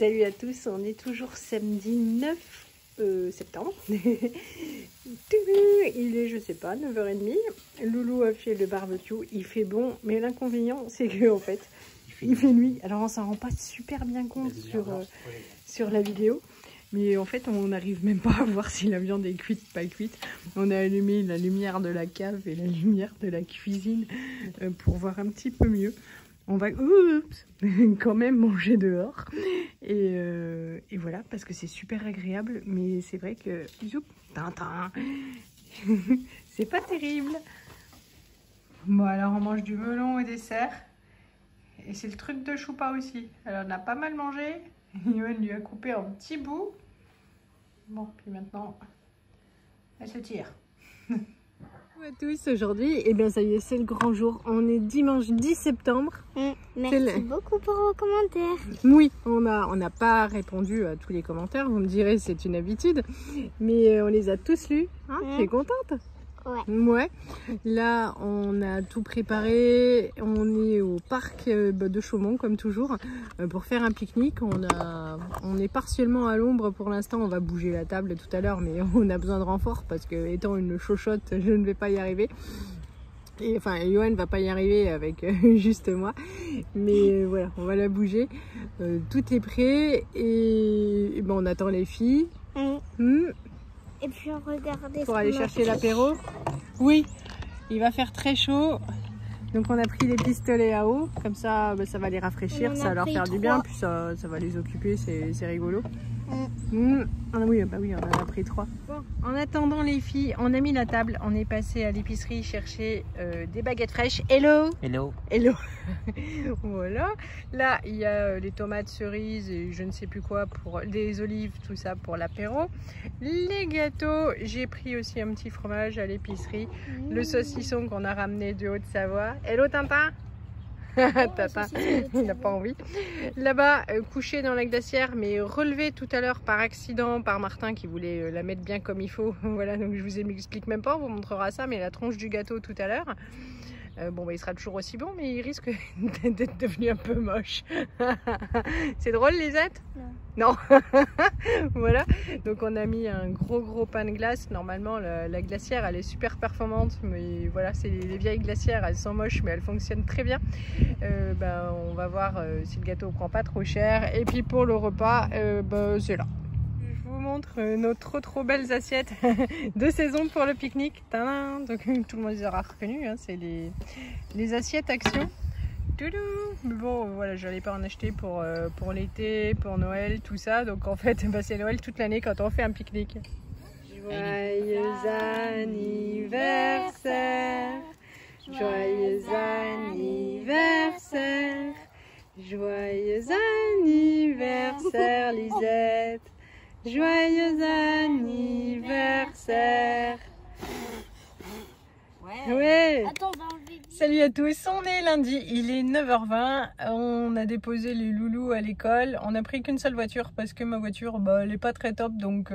Salut à tous, on est toujours samedi 9 septembre. Il est, je sais pas, 9h30. Loulou a fait le barbecue, il fait bon, mais l'inconvénient c'est que en fait, il fait nuit. Alors on s'en rend pas super bien compte sur la vidéo. Mais en fait, on n'arrive même pas à voir si la viande est cuite ou pas cuite. On a allumé la lumière de la cave et la lumière de la cuisine pour voir un petit peu mieux. On va quand même manger dehors. Et voilà, parce que c'est super agréable. Mais c'est vrai que... c'est pas terrible. Bon, alors on mange du melon au dessert. Et c'est le truc de choupa aussi. Alors on a pas mal mangé. Yoann lui a coupé en petits bouts. Bon, puis maintenant, elle se tire. Bonjour à tous, aujourd'hui, et bien ça y est, c'est le grand jour. On est dimanche 10 septembre. Merci beaucoup pour vos commentaires. Oui, on n'a pas répondu à tous les commentaires, vous me direz, c'est une habitude. Mais on les a tous lus. Hein, tu es contente? Ouais. Là, on a tout préparé. On est au parc de Chaumont, comme toujours, pour faire un pique-nique. On est partiellement à l'ombre pour l'instant. On va bouger la table tout à l'heure, mais on a besoin de renfort parce que, étant une chochotte, je ne vais pas y arriver. Et, enfin, Yoann ne va pas y arriver avec juste moi. Mais voilà, on va la bouger. Tout est prêt et ben, on attend les filles. Et puis on regardait pour aller chercher l'apéro. Oui, il va faire très chaud. Donc on a pris les pistolets à eau. Comme ça, ça va les rafraîchir, ça va leur faire du bien. Puis ça va les occuper, c'est rigolo. Ah oui, bah oui, on en a pris 3. Bon, en attendant les filles, on a mis la table. On est passé à l'épicerie chercher des baguettes fraîches. Hello. Hello. Hello. Voilà. Là, il y a les tomates cerises et je ne sais plus quoi, pour des olives, tout ça pour l'apéro. Les gâteaux, j'ai pris aussi un petit fromage à l'épicerie. Le saucisson qu'on a ramené de Haute-Savoie. Hello Tintin. Tata, il n'a pas envie. Là-bas, couché dans la glacière, mais relevé tout à l'heure par accident par Martin qui voulait la mettre bien comme il faut. Voilà, donc je vous explique même pas, on vous montrera ça, mais la tronche du gâteau tout à l'heure. Bon, bah, il sera toujours aussi bon, mais il risque d'être devenu un peu moche. C'est drôle, Lisette? Non. Voilà, donc on a mis un gros pain de glace. Normalement, la glacière, elle est super performante, mais voilà, c'est les vieilles glacières, elles sont moches, mais elles fonctionnent très bien. On va voir si le gâteau prend pas trop cher. Et puis pour le repas, c'est là. Je vous montre nos trop belles assiettes de saison pour le pique-nique. Donc tout le monde les aura reconnus, hein, c'est les assiettes Action. Mais bon, voilà, je n'allais pas en acheter pour l'été, pour Noël, tout ça. Donc en fait, c'est Noël toute l'année quand on fait un pique-nique. Joyeux anniversaire, joyeux anniversaire, joyeux anniversaire Lisette, joyeux anniversaire. Ouais. Attends, on va enlever. Salut à tous, on est lundi, il est 9h20, on a déposé les loulous à l'école. On a pris qu'une seule voiture parce que ma voiture, elle est pas très top, donc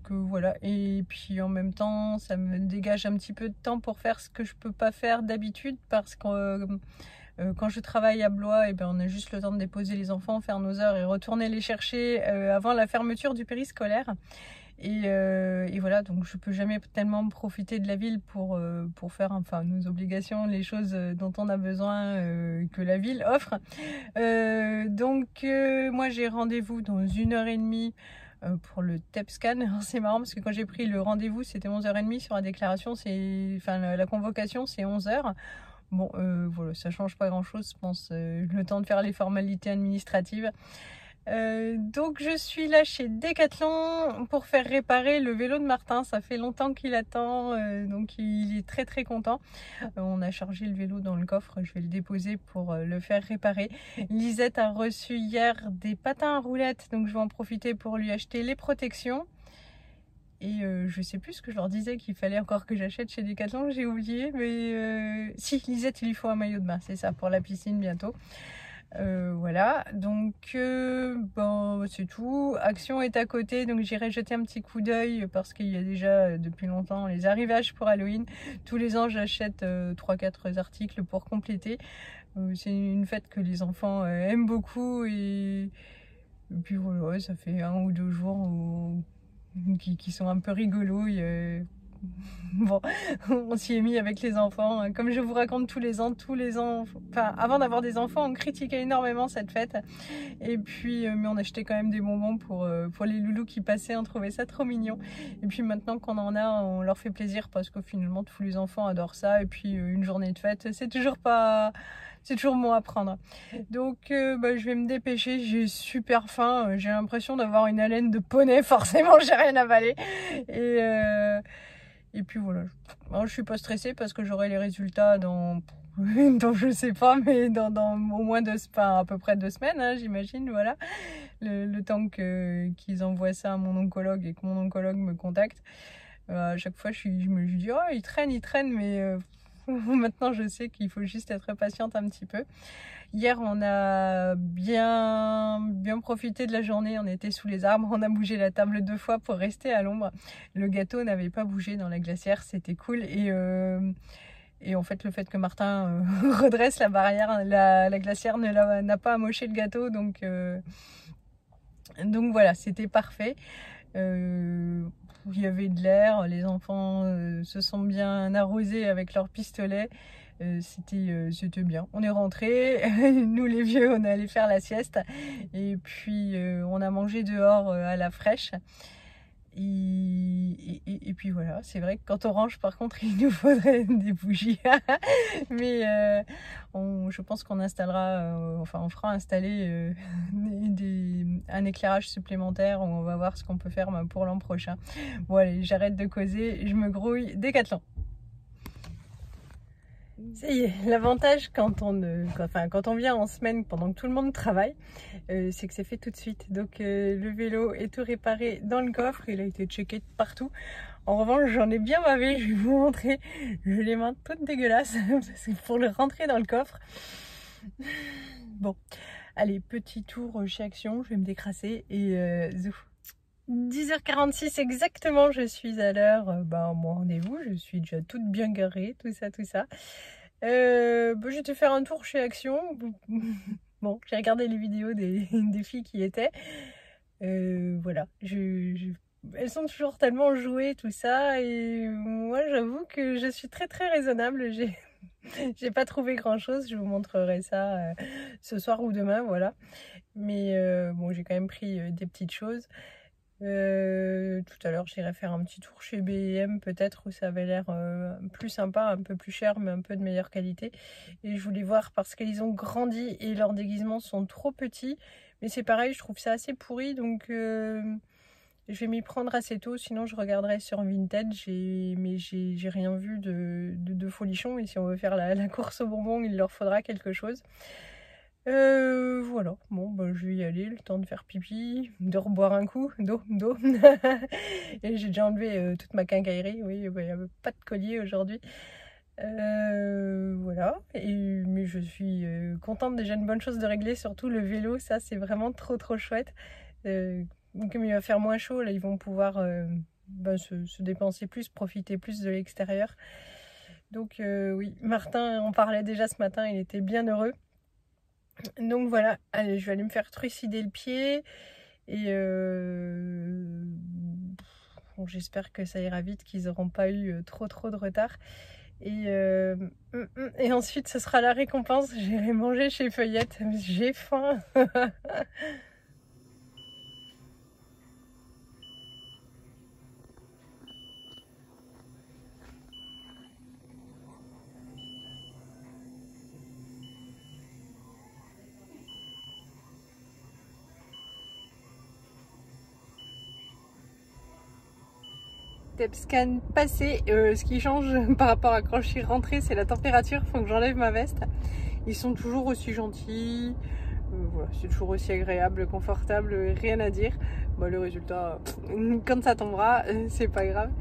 voilà. Et puis en même temps, ça me dégage un petit peu de temps pour faire ce que je peux pas faire d'habitude, parce que quand je travaille à Blois, on a juste le temps de déposer les enfants, faire nos heures et retourner les chercher avant la fermeture du périscolaire. Et voilà, donc je peux jamais tellement profiter de la ville pour faire nos obligations, les choses dont on a besoin que la ville offre. Moi j'ai rendez-vous dans 1h30 pour le TEP scan. Alors c'est marrant parce que quand j'ai pris le rendez-vous, c'était 11h30, sur la déclaration, la convocation c'est 11h. Bon, voilà, ça change pas grand chose, je pense, le temps de faire les formalités administratives. Donc je suis là chez Decathlon pour faire réparer le vélo de Martin. Ça fait longtemps qu'il attend, donc il est très content. On a chargé le vélo dans le coffre, je vais le déposer pour le faire réparer. Lisette a reçu hier des patins à roulettes, donc je vais en profiter pour lui acheter les protections. Et je sais plus ce que je leur disais qu'il fallait encore que j'achète chez Decathlon, j'ai oublié, mais si, Lisette, il lui faut un maillot de bain, c'est ça, pour la piscine bientôt. Voilà, donc c'est tout. Action est à côté, donc j'irai jeter un petit coup d'œil parce qu'il y a déjà depuis longtemps les arrivages pour Halloween. Tous les ans j'achète 3-4 articles pour compléter. C'est une fête que les enfants aiment beaucoup, et Et puis voilà, ça fait 1 ou 2 jours qui sont un peu rigolos. Bon, on s'y est mis avec les enfants. Comme je vous raconte tous les ans, enfin, avant d'avoir des enfants, on critiquait énormément cette fête. Et puis, mais on achetait quand même des bonbons pour les loulous qui passaient, on trouvait ça trop mignon. Et puis maintenant qu'on en a, on leur fait plaisir parce que finalement, tous les enfants adorent ça. Et puis, une journée de fête, c'est toujours bon à prendre. Donc, je vais me dépêcher, j'ai super faim. J'ai l'impression d'avoir une haleine de poney, forcément, j'ai rien avalé. Et puis voilà, alors, je suis pas stressée parce que j'aurai les résultats dans je sais pas, mais dans au moins à peu près 2 semaines, hein, j'imagine, voilà. Le temps qu'ils envoient ça à mon oncologue et que mon oncologue me contacte. À chaque fois, je me dis, oh, il traîne, mais maintenant je sais qu'il faut juste être patiente un petit peu. Hier, on a bien profité de la journée, on était sous les arbres, on a bougé la table 2 fois pour rester à l'ombre. Le gâteau n'avait pas bougé dans la glacière, c'était cool. Et en fait, le fait que Martin redresse la barrière, la glacière n'a pas amoché le gâteau, donc voilà, c'était parfait. Il y avait de l'air, les enfants se sont bien arrosés avec leurs pistolets. C'était bien. On est rentrés, nous les vieux, on est allé faire la sieste et puis on a mangé dehors à la fraîche. Et puis voilà, c'est vrai que quand on range, par contre, il nous faudrait des bougies. Mais je pense qu'on installera, on fera installer un éclairage supplémentaire. On va voir ce qu'on peut faire pour l'an prochain. Bon allez, j'arrête de causer, je me grouille. Décathlon. Ça y est, l'avantage quand on vient en semaine pendant que tout le monde travaille, c'est que c'est fait tout de suite. Donc le vélo est tout réparé dans le coffre, il a été checké de partout. En revanche, j'en ai bien bavé, je vais vous montrer. J'ai les mains toutes dégueulasses pour le rentrer dans le coffre. Bon, allez, petit tour chez Action, je vais me décrasser et zouf. 10h46 exactement, je suis à l'heure, mon rendez-vous, je suis déjà toute bien garée, tout ça. Je vais te faire un tour chez Action. Bon, j'ai regardé les vidéos des filles qui y étaient. Voilà, elles sont toujours tellement jouées, tout ça, et moi j'avoue que je suis très raisonnable. J'ai pas trouvé grand chose, je vous montrerai ça ce soir ou demain, voilà. Mais bon, j'ai quand même pris des petites choses. Tout à l'heure j'irai faire un petit tour chez B&M peut-être, où ça avait l'air plus sympa, un peu plus cher mais un peu de meilleure qualité. Et je voulais voir parce qu'ils ont grandi et leurs déguisements sont trop petits, mais c'est pareil, je trouve ça assez pourri, donc je vais m'y prendre assez tôt, sinon je regarderai sur Vinted. Mais j'ai rien vu de folichon, et si on veut faire la course aux bonbons, il leur faudra quelque chose. Voilà, bon je vais y aller, le temps de faire pipi, de reboire un coup d'eau. Et j'ai déjà enlevé toute ma quincaillerie, oui, il n'y avait pas de collier aujourd'hui. Voilà, mais je suis contente, déjà une bonne chose de régler, surtout le vélo, ça c'est vraiment trop chouette. Comme il va faire moins chaud, là ils vont pouvoir se dépenser plus, profiter plus de l'extérieur. Donc oui, Martin en parlait déjà ce matin, il était bien heureux. Donc voilà, allez, je vais aller me faire trucider le pied et bon, j'espère que ça ira vite, qu'ils n'auront pas eu trop de retard. Et ensuite ce sera la récompense, j'irai manger chez Feuillette, j'ai faim. Scan passé, ce qui change par rapport à quand je suis rentrée, c'est la température. Il faut que j'enlève ma veste. Ils sont toujours aussi gentils, voilà, c'est toujours aussi agréable, confortable, rien à dire. Le résultat, quand ça tombera, c'est pas grave.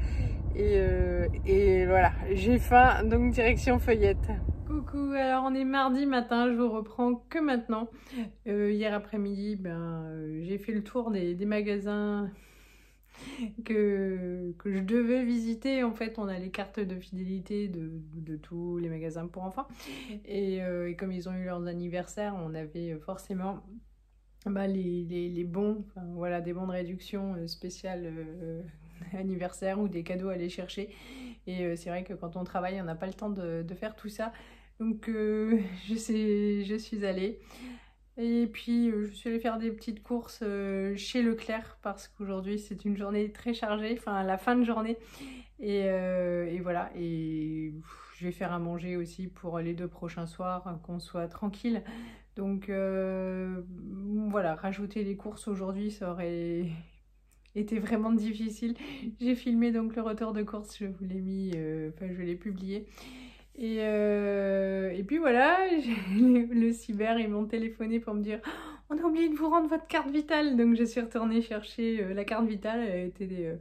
Et voilà, j'ai faim, donc direction Feuillette. Coucou, alors on est mardi matin, je vous reprends que maintenant. Hier après-midi, j'ai fait le tour des magasins que je devais visiter. En fait, on a les cartes de fidélité de tous les magasins pour enfants, et comme ils ont eu leurs anniversaires, on avait forcément bah, les bons, enfin, voilà, des bons de réduction spéciales anniversaire ou des cadeaux à aller chercher. Et c'est vrai que quand on travaille, on n'a pas le temps de faire tout ça. Donc je suis allée. Et puis je suis allée faire des petites courses chez Leclerc parce qu'aujourd'hui c'est une journée très chargée, enfin la fin de journée. Et voilà, et je vais faire à manger aussi pour les 2 prochains soirs, hein, qu'on soit tranquille. Donc voilà, rajouter les courses aujourd'hui, ça aurait été vraiment difficile. J'ai filmé donc le retour de course, je vous l'ai mis, enfin je l'ai publié. Et puis voilà, le cyber, ils m'ont téléphoné pour me dire « On a oublié de vous rendre votre carte vitale !» Donc je suis retournée chercher la carte vitale, elle était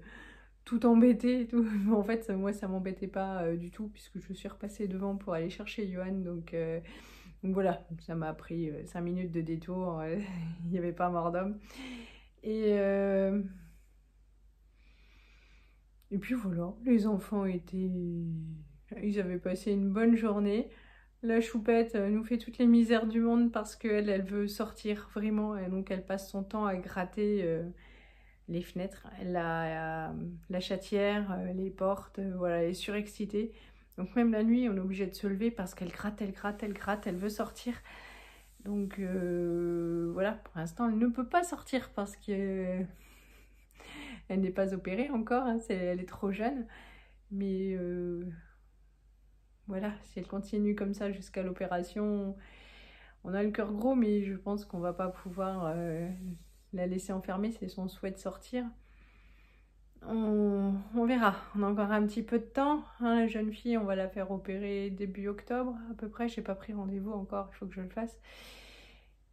tout embêtée et tout. En fait, moi ça m'embêtait pas du tout puisque je suis repassée devant pour aller chercher Johan. Donc voilà, ça m'a pris 5 minutes de détour, il n'y avait pas mort d'homme. Et puis voilà, les enfants ils avaient passé une bonne journée. La choupette nous fait toutes les misères du monde parce qu'elle, elle veut sortir vraiment. Et donc elle passe son temps à gratter les fenêtres, la chatière, les portes, voilà, elle est surexcitée. Donc même la nuit, on est obligé de se lever parce qu'elle gratte, elle gratte, elle gratte, elle veut sortir. Donc voilà, pour l'instant, elle ne peut pas sortir parce que elle n'est pas opérée encore, hein, elle est trop jeune. Mais voilà, si elle continue comme ça jusqu'à l'opération, on a le cœur gros, mais je pense qu'on va pas pouvoir la laisser enfermer, c'est son souhait de sortir. On verra, on a encore un petit peu de temps, hein, la jeune fille, on va la faire opérer début octobre à peu près, j'ai pas pris rendez-vous encore, il faut que je le fasse.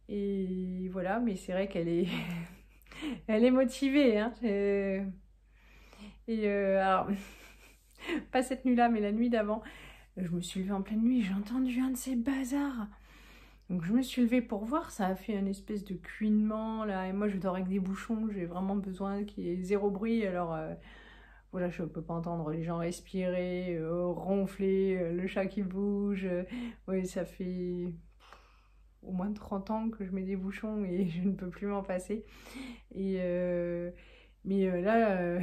Et voilà, mais c'est vrai qu'elle est elle est motivée, hein. Alors pas cette nuit-là, mais la nuit d'avant, je me suis levée en pleine nuit, j'ai entendu un de ces bazars. Donc je me suis levée pour voir, ça a fait une espèce de cuinement là, et moi je dors avec des bouchons, j'ai vraiment besoin qu'il y ait zéro bruit, alors voilà, je peux pas entendre les gens respirer, ronfler, le chat qui bouge, oui, ça fait au moins 30 ans que je mets des bouchons et je ne peux plus m'en passer. Mais là,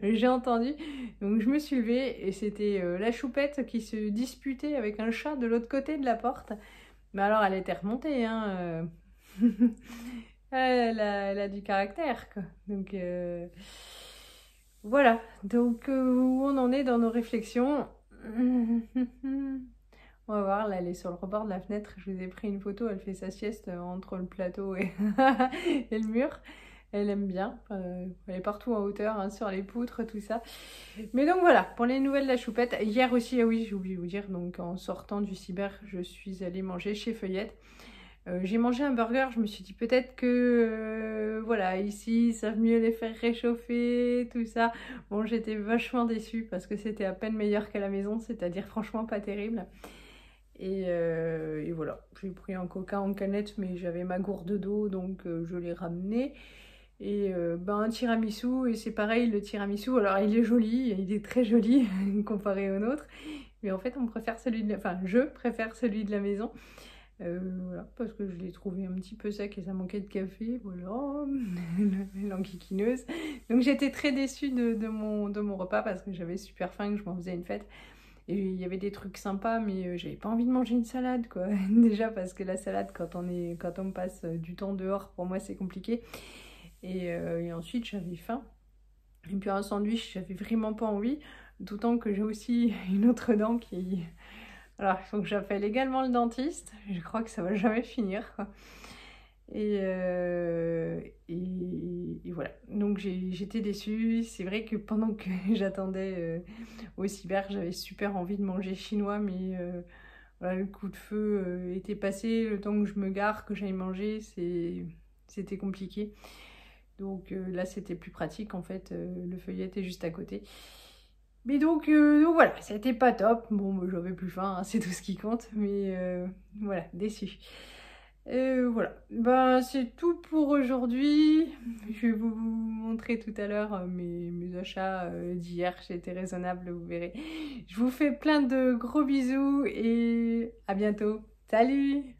j'ai entendu, donc je me suis levée et c'était la choupette qui se disputait avec un chat de l'autre côté de la porte. Mais alors elle était remontée, hein. Elle a du caractère, quoi. Donc voilà, donc où on en est dans nos réflexions. On va voir, là elle est sur le rebord de la fenêtre, je vous ai pris une photo, elle fait sa sieste entre le plateau et, et le mur. Elle aime bien, elle est partout en hauteur, hein, sur les poutres, tout ça. Mais donc voilà, pour les nouvelles de la choupette. Hier aussi, ah oui, j'ai oublié de vous dire, donc en sortant du cyber, je suis allée manger chez Feuillette. J'ai mangé un burger, je me suis dit peut-être que, voilà, ici, ils savent mieux les faire réchauffer, tout ça. Bon, j'étais vachement déçue parce que c'était à peine meilleur qu'à la maison, c'est-à-dire franchement pas terrible. Et voilà, j'ai pris un coca en canette, mais j'avais ma gourde d'eau, donc je l'ai ramené. Et un tiramisu, et c'est pareil, le tiramisu, alors il est joli, il est très joli comparé au nôtre, mais en fait on préfère celui de je préfère celui de la maison, voilà, parce que je l'ai trouvé un petit peu sec et ça manquait de café, voilà, l'enquiquineuse. Donc j'étais très déçue de mon repas parce que j'avais super faim, que je m'en faisais une fête. Et il y avait des trucs sympas, mais j'avais pas envie de manger une salade, quoi. Déjà parce que la salade, quand on passe du temps dehors, pour moi c'est compliqué. Et ensuite j'avais faim. Et puis un sandwich, j'avais vraiment pas envie. D'autant que j'ai aussi une autre dent qui... Alors il faut que j'appelle également le dentiste. Je crois que ça va jamais finir, quoi. Et voilà, donc j'étais déçue. C'est vrai que pendant que j'attendais au cyber, j'avais super envie de manger chinois, mais voilà, le coup de feu était passé. Le temps que je me gare, que j'aille manger, c'était compliqué. Donc là, c'était plus pratique, en fait, le feuillet était juste à côté. Mais donc voilà, c'était pas top. Bon, j'avais plus faim, hein, c'est tout ce qui compte, mais voilà, déçue. Voilà, c'est tout pour aujourd'hui. Je vais vous montrer tout à l'heure mes achats d'hier. J'étais raisonnable, vous verrez. Je vous fais plein de gros bisous et à bientôt. Salut!